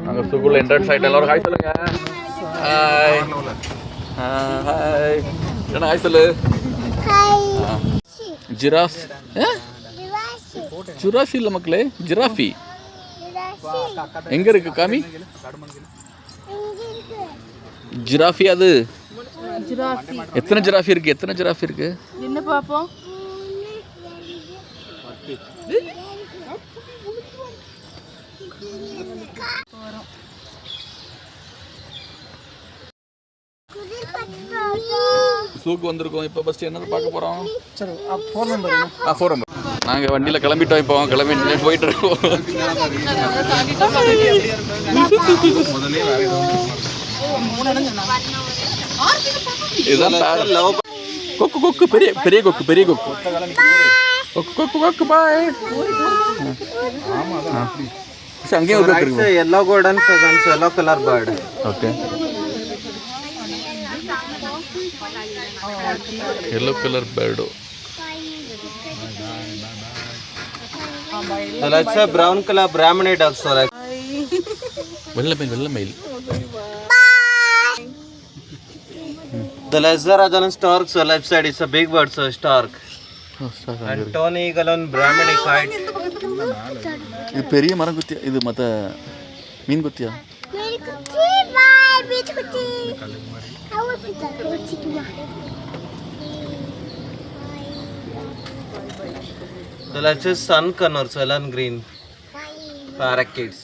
நாங்கள் ஸ்கூலில் என்ட்ரன்ஸ் ஆகிட்டு எல்லோரும் ஹாய் சொல்லுங்க. ஹாய் ஹாய் என்ன ஹாய் சொல்லு. ஜிராஃப் ஜுராஃபி இல்லை மக்களே, ஜிராஃபி எங்கே இருக்கு காமி? ஜிராஃபி அது எத்தனை ஜிராஃபி இருக்கு? எத்தனை ஜிராஃபி இருக்கு என்ன பாப்போம். சூக்கு வந்திருக்கோம். இப்போ ஃபர்ஸ்ட் என்னது பார்க்க போகிறோம்? 4 நம்பர். நாங்கள் வண்டியில் கிளம்பிட்டோம். இப்போ கிளம்பி போயிட்டு இருக்கோம். கொக்கு கொக்கு பெரிய பெரிய கொக்கு பெரிய கொக்கு கொக்கு கொக்கு கொக்கு பாய். அங்கேயும் ஒரு கொக்கு இருக்கு. yellow golden pheasants, yellow color bird. Okay. yellow color bird. So let's say brown color Brahmini duck. So like வெள்ளை மயில். The lesser Ajalan stork. So left side is a big bird, so stork. And tawny eagle on Brahmini kite. இது பெரிய மரம் குத்தியா? இது மற்ற மீன் குத்தியா? So let's say sun conure, so Ellen green parakeets.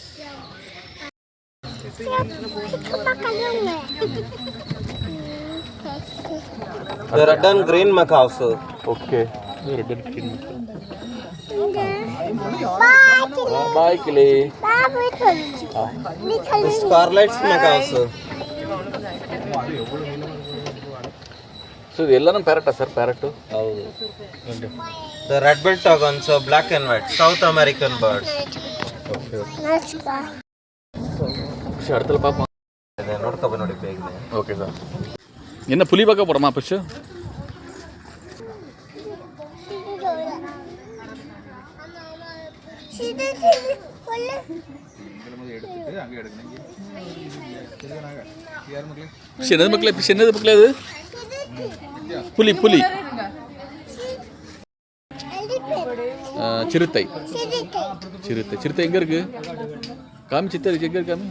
The red and green macaws. Okay. Red and green macaw. Bye, Kili. The scarlet macaws. So இது எல்லாரும் பேரட்டா sir? Parrot. The red-billed toucan, so black and white, South American birds. Okay. அடுத்துல பாப்போம். இத நோட்கப்ப நோடி பேகுனே. Okay sir. என்ன புலி பார்க்க போறோமா பஷு? சின்னது மக்களே அது புலி புலி சிறுத்தை சிறுத்தை சிறுத்தை எங்கே இருக்கு காமி? சிறுத்தை எங்கே இருக்கு காமி?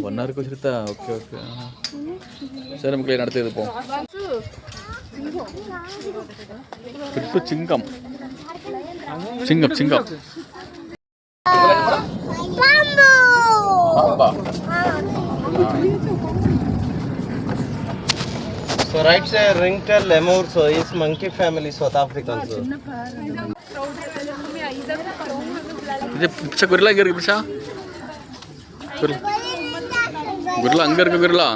ஒன்றா இருக்கும் சிறுத்தா. Okay okay. சரி மக்களே நடத்தி இருப்போம். சிங்கம் சிங்கம் சிங்கம். So right side ringtail lemur, so is monkey family, South African. So இது பிச்சை குரிலா எங்கே இருக்கு? பிச்சா குரிலா அங்கே இருக்கு. குரிலா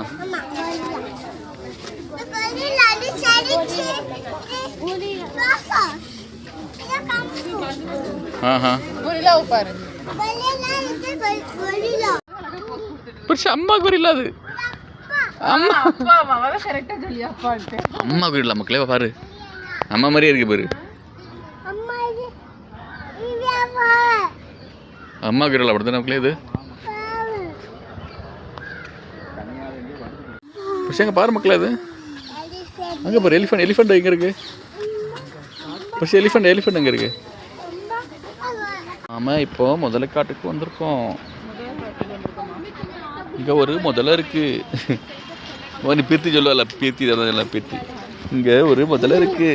அம்மா குரிலா அது. அம்மா அம்மா குரிலா மக்களே பாரு, அம்மா மாதிரியே இருக்கு பாரு. அம்மா குரிலா அப்படித்தானே மக்களே இது. எங்க பாரு மக்களே அது அங்கே பாரு. எலிஃபண்ட் எலிஃபண்ட் எங்கே இருக்கு? ஃபர்ஸ்ட் எலிஃபண்ட் எங்கே இருக்கு? ஆமாம், இப்போ முதல்ல காட்டுக்கு வந்திருக்கோம். இங்கே ஒரு முதல்ல இருக்கு. நீ பீர்த்தி சொல்லுவல, பீர்த்தி அதெல்லாம் பீர்த்தி. இங்கே ஒரு முதல்ல இருக்கு.